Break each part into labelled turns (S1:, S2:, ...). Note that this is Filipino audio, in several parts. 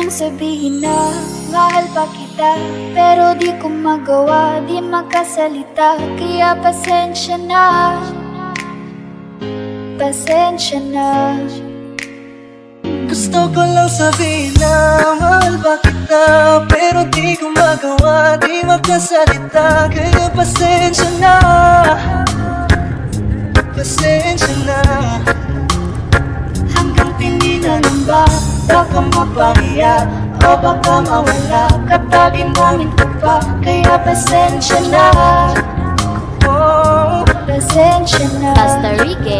S1: nang sabihin na mahal pa kita, pero di ko magawa, di makasalita. Kaya pasensya na, pasensya na.
S2: Gusto ko lang sabihin na mahal pa kita, pero di ko magawa, di makasalita. Kaya pasensya na, pasensya na.
S1: Hanggang tinina lang ba? Baka mapahiya o baka mawala. Kapag inamin ko pa, kaya pasensya na,
S2: Oh,
S1: pasensya na.
S3: Basta Ricky,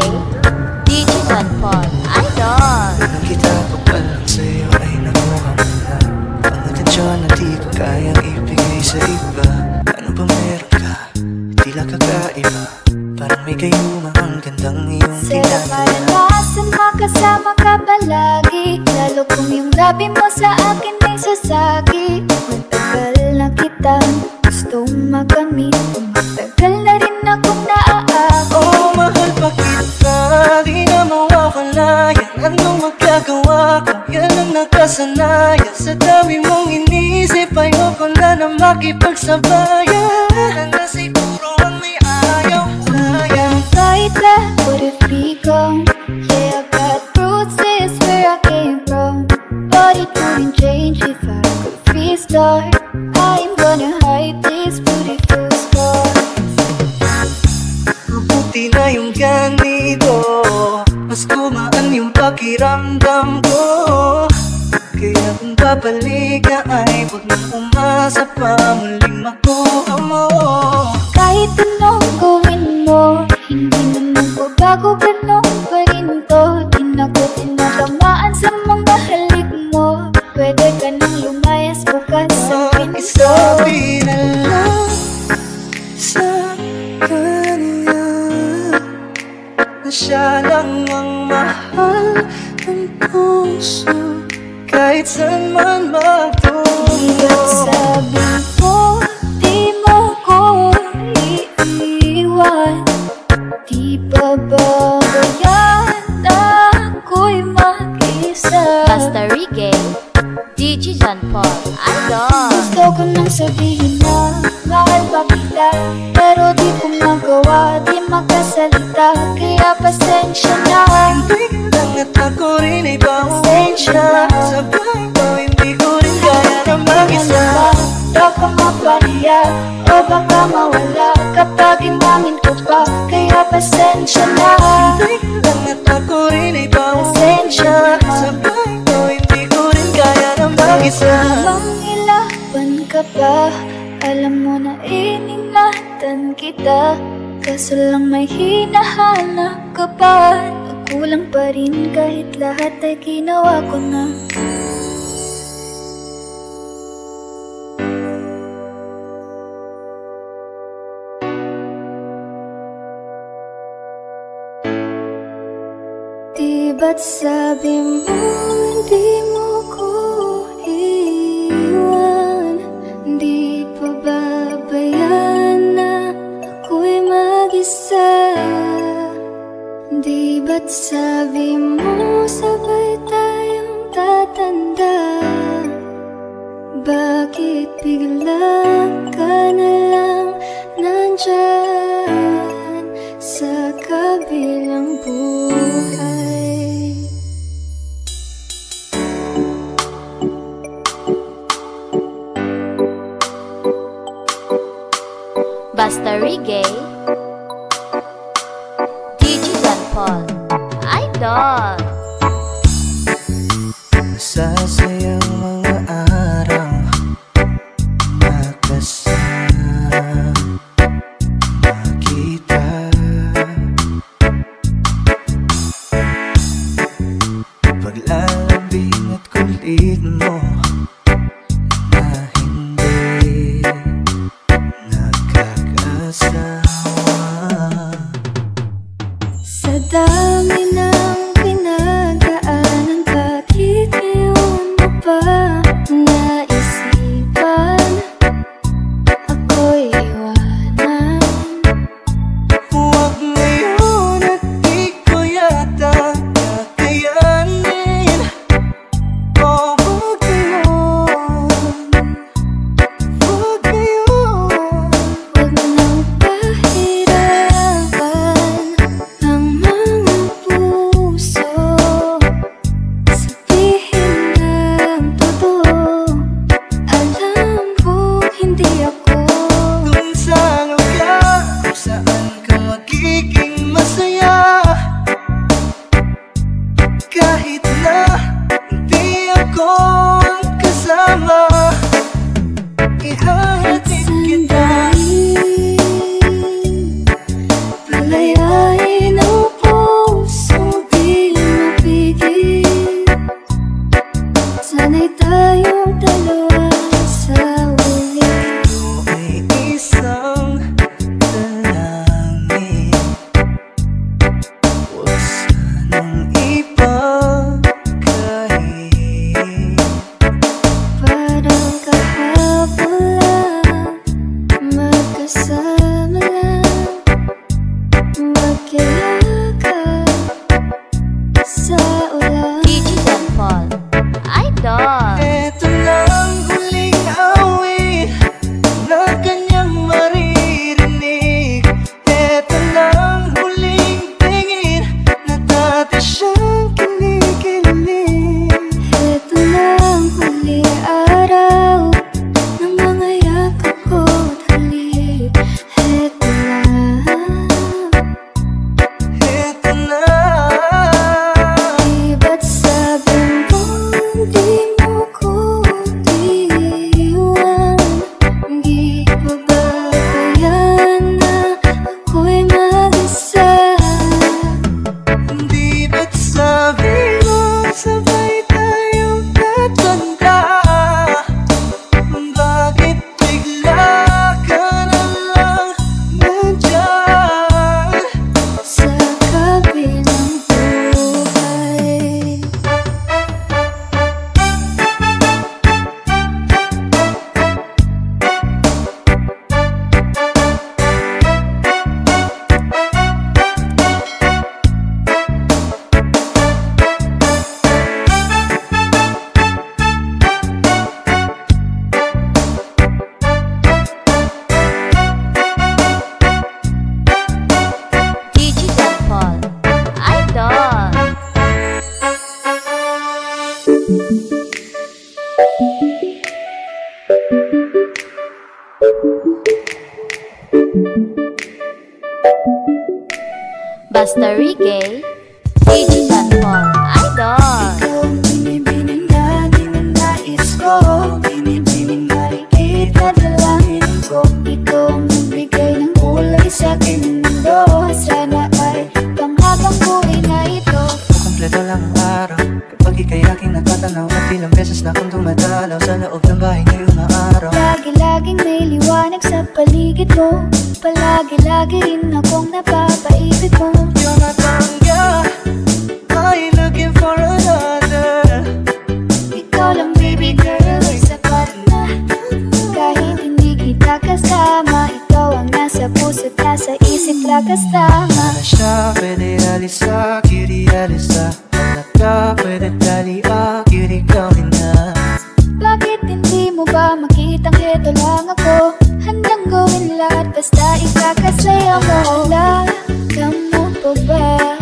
S3: DJ Don Paul, Idol.
S2: nakita ko pa lang sa'yo ay nakuha mo na ang atensyon na di ko kayang ibigay sa iba. Ano ba meron ka? Tila kakaiba, parang may gayuma ang gandang iyong
S1: Sarap
S2: ginagawa.
S1: maranasan makasama ka palagi, lalo kung yung labi mo sa akin ay sasagi. Matagal na kitang gustong makamit, matagal na rin akong naaakit.
S2: Oh, mahal pa kita, di na mawawala. Yan anong magagawa ko, yan ang nakasanayan. Sa dami mong inisip, ayoko na makipagsabayan. Na siguro ang may ayaw, sayang.
S1: Fight that, what if we go? Yeah, I got roots, this is where I came from, but it wouldn't change if I could restart. I'm gonna hide these beautiful scars.
S2: Mabuti na yung ganito, mas gumaan yung pakiramdam ko. Kaya kung babalik ka ay huwag nang umasa pa muling makuha mo.
S1: Kahit anong gawin mo, hindi naman ko bago, ganun pa rin to. Di na ko tinatamaan sa mga halik mo. Pwede ka nang lumayas bukas sa pinto.
S2: Isabi na lang sa kanya na siya lang ang mahal ng puso, kahit saan man
S1: Hanggang
S2: magtungo.
S1: sabi mo, di mo ko iiwan. Di pa babayaan na ako'y mag-isa.
S3: Basta Ricky, DJ Don Paul, Idol.
S1: Gusto ko nang sabihin na mahal pa kita, pero di ko magawa, di makasalita. Kaya pasensya na,
S2: Hindi ka lang at ako rin ay
S1: pasensya
S2: bawal
S1: na.
S2: sabay ko, hindi ko rin kaya na mag-isa.
S1: Baka mapahiya o baka mawala kapag inamin ko pa. Kaya pasensya na,
S2: Hindi ka lang at ako rin ay bawal
S1: pasensya na.
S2: sabay ko, hindi ko rin kaya na mag-isa.
S1: Mang ilaban ka pa, alam mo na iningatan kita, kaso lang may hinahanap ka pa. Kulang pa rin kahit lahat ay ginawa ko na. Di ba't sabi mo hindi mo ko iwan? Di pa babayaan na ako'y mag-isa? Di ba't sabi mo sabay tayong tatanda? Bakit bigla ka na lang nandyan sa kabilang buhay?
S3: Basta Ricky, DJ Don Paul, Idol.
S2: Masasayang mga araw makasama kita. Paglalambing at kulit mo na hindi nakakasawa.
S1: Sa dami ng pinagdaanan, bakit ngayon mo pa naisipan ako'y iwanan?
S2: Huwag ngayon at di ko yata kakayanin. O huwag mong kasama. Ihahatid kita,
S1: palayain ang pusong di mapigil. Sana'y tayong dalawa sa uli.
S2: ito ay isang dalangin. Huwag sanang ipagkahit.
S1: Parang kahapon lang, magkasama lang, magkayakap sa ulan.
S3: DJ John Paul, Idol.
S2: Ito lang huling awit na kanyang maririnig. Ito lang huling tingin na dati siyang kinikilig.
S1: Ito na ang huli araw ng mga yakap ko at halik. Ito na.
S2: Ito na.
S1: Di ba't sabi mo di mo ko iiwan? Di ba babayan na ako'y mag-isa?
S2: Di ba't sabi mo sabay tayong tatanda? Bakit bigla ka na lang nandyan?
S1: Sa kabilang buhay.
S3: DJ John Paul, Idol. Basta Reggae, DJ John Paul, Idol.
S1: Ikaw ang binibining laging ang nais ko, binibining marikit na dalangin ko. Ikaw ang nagbigay ng kulay sa aking mundo. Sana ay panghabang buhay na ito.
S2: Kumpleto lang ang araw kapag ika'y aking natatanaw. At ilang beses na akong dumadalaw sa loob ng bahay ngayong araw.
S1: Lagi-laging may liwanag sa paligid mo. Palagi-lagi rin akong napapaibig mo.
S2: You're my tangga, are you looking for another?
S1: Ikaw lang baby girl ay sapat na. Kahit hindi kita kasama, ikaw ang nasa puso't nasa isip lakas tama.
S2: Sana siya pwede alisa, kiri alisa. Wala ka pwede dali, kiri gawin na.
S1: Bakit hindi mo ba makitang heto lang ako? Handang gawin lahat basta ikakasaya mo. Wala ka mo pa ba?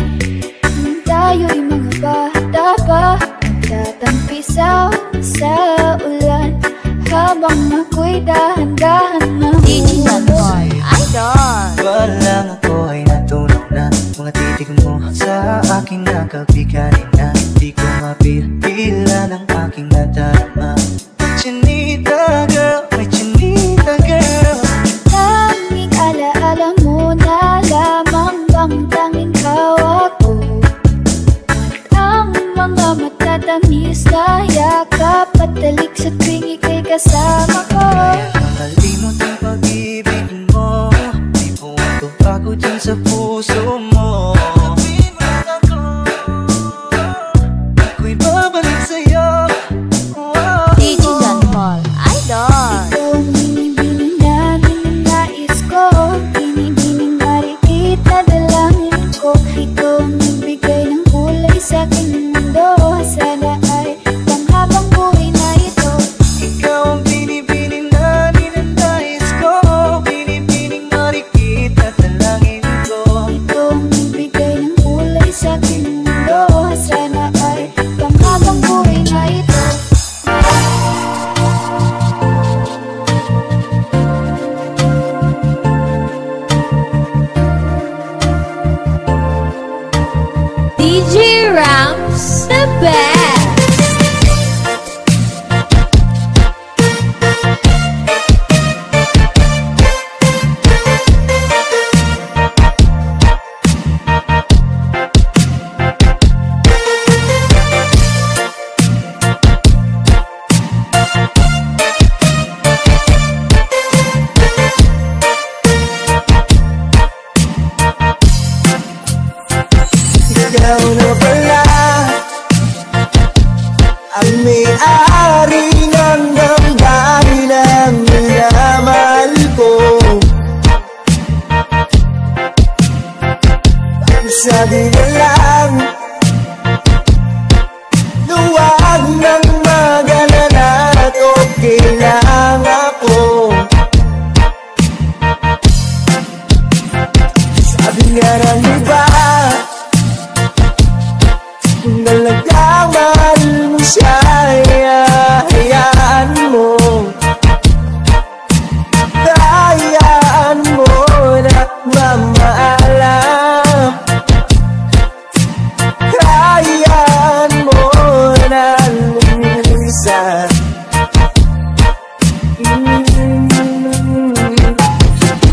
S1: Tayo'y mga bata pa, nagtatampisaw sa ulan, habang ako'y dahan-dahan na
S3: DJ John Paul, Idol.
S2: Walang ako ay natunaw na. Mga titig mo sa aking nakabiganin na. Di ko mapipila ng aking nadarama. Chinita girl, may chinita girl.
S1: Tanging alaala mo na lamang bang tanging hawak ko. Ang mga matatamis na yakap at talik sa tuwing ika'y kasama ko.
S2: Kaya makalimot ang pag-ibig mo. Di po ako bago dyan sa puso mo. Ako'y babalik sa'yo.
S3: DJ John Paul,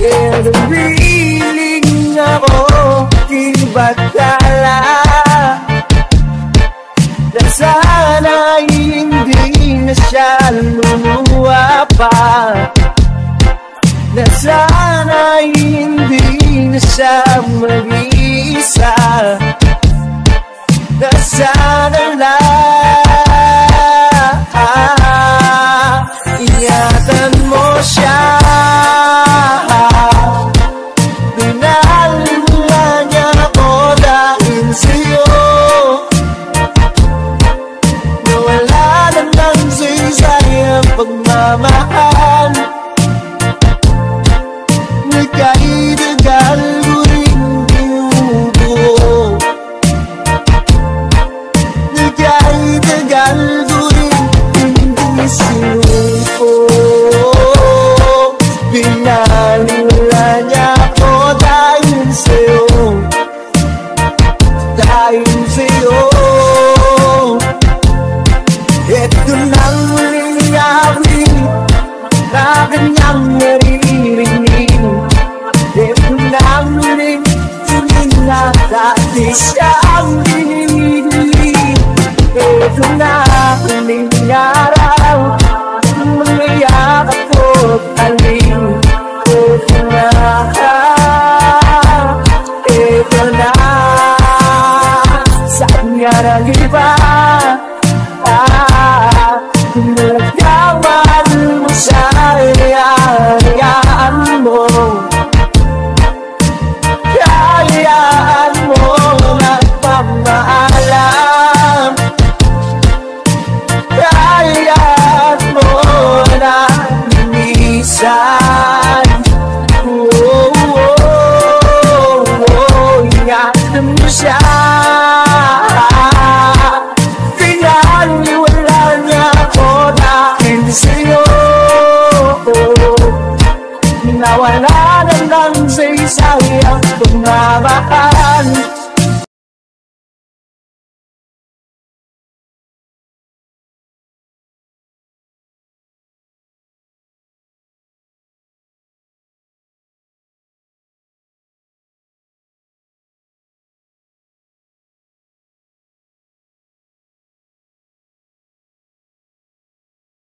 S2: Kaya namiling ako, di batala, na sana'y hindi na siya luluwa pa, na sana'y hindi na siya mag-iisa, na sana lang ingatan mo siya. Binalula niya ako dahil sa'yo, nawala na ng saysayang pagmamahal. Nagkaidagal ko rin binubuo, nagkaidagal ko rin hindi sinuko. Binalula niya ako dahil sa'yo, dahil sa'yo. Ito nang nangyari na kanyang naririnig, ito nang muling tuloy na dati siyang dinilig. Ito na muling araw, mga yakap ko't aling. Ito na, ito na, saan nga nang iba? Kung nagkamahal mo siya, hayaan mo, hayaan mo nagpamaalam, hayaan mo na linisan. Ingatan mo siya. Pinaniwala niya ako dahil sa'yo, nawala na lang sa isayang